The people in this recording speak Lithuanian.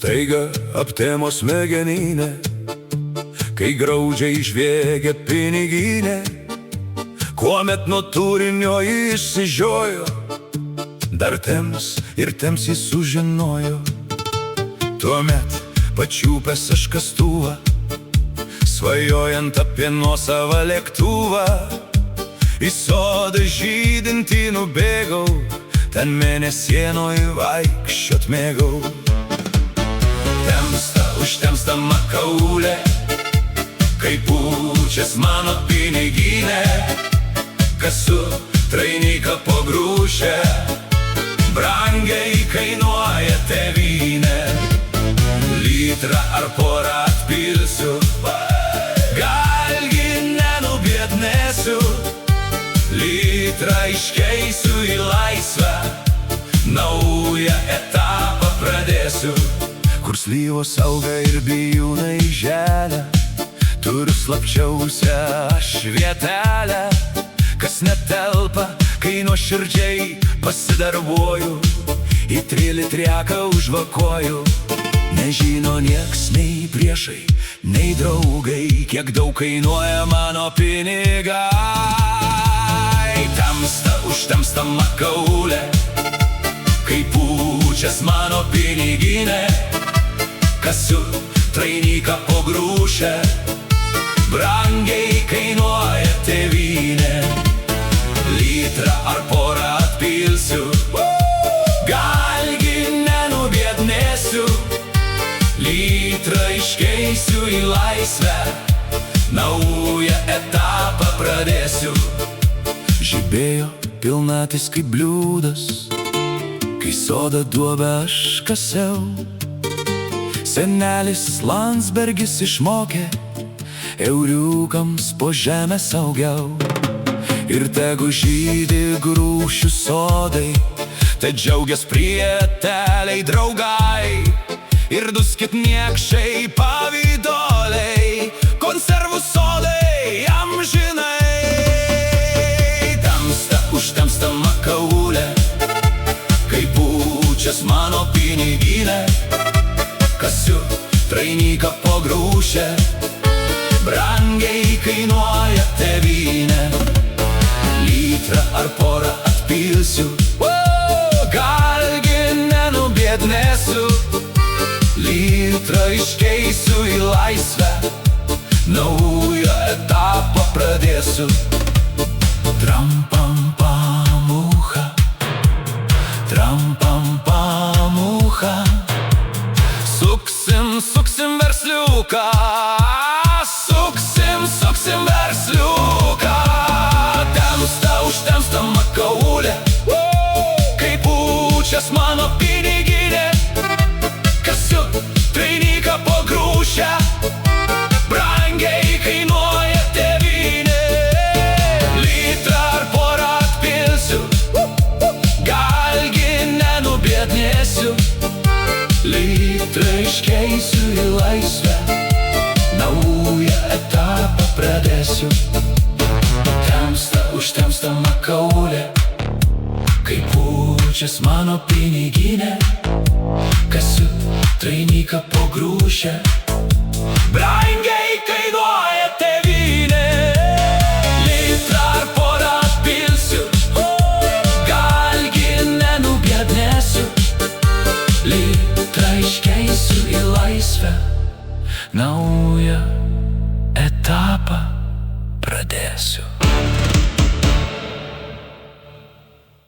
Staiga aptemo smegeninė, kai graudžiai žviegia piniginė, kuomet nuo turinio išsižiojo, dar temps ir temps jis sužinojo. Tuomet pačiupęs aš kastuvą, svajojant apie nuosavą lėktuvą, į sodą žydintį nubėgau, ten mėnesienoj vaikščiot mėgau. Temsta užtemsta makaulė, kai pučias mano piniginė, kasu trainiką po grūšę, brangiai kainuoja tėvynė. Litrą ar porą atpilsiu, galgi nenubiednėsiu, litrą iškeisiu į laisvę, naują etapą pradėsiu, kur slyvos auga ir bijūnai želia. Turiu slapčiausią aš vietelę, kas netelpa, kai nuoširdžiai pasidarbuoju, į 3 litriaką užvakuoju. Nežino nieks, nei priešai, nei draugai, kiek daug kainuoja mano pinigai. Tamsta užtemsta makaulė, kai pučias mano piniginė, kasiu trainiką po grūšę, brangiai kainuoja tėvynė. Litrą ar porą atpilsiu, galgi nenubiednėsiu, litrą iškeisiu į laisvę, naują etapą pradėsiu. Žibėjo pilnatis kaip bliūdas, kai sodą duobę aš kasiau. Senelis Landsbergis išmokė euriukams po žemę saugiau. Ir tegu žydi grūšių sodai, te džiaugias prieteliai draugai, ir duskit niekšai pavydoliai, konservų sodai amžinai. Tamsta užtemsta makaulė, kai pučias mano piniginė, kasiu trainiką po grūšę, brangiai kainuoja tėvynė. Litrą ar porą atpilsiu, galgi nenubiednėsiu, litrą iškeisiu į laisvę, naują etapą pradėsiu. Tram-pam-pam-ucha, tram-pam-pam-ucha, suksim, suksim versliuką, suksim, suksim versliuką. Temsta užtemsta makaulė, kai pučias mano piniginė, kasiu trainiką po grūšę, brangiai kainuoja tėvynė. Litrą ar porą atpilsiu, galgi nenubiednėsiu, litrą iškeisiu į laisvę, naują etapą pradėsiu. Temsta užtemsta makaulė, kai pučias mano piniginė, kasiu trainiką po grūšę, brangiai kainuoja tėvynė. Litrą ar porą atpilsiu, galgi nenubiednėsiu, litrą iškeisiu į laisvę, naują etapą pradėsiu.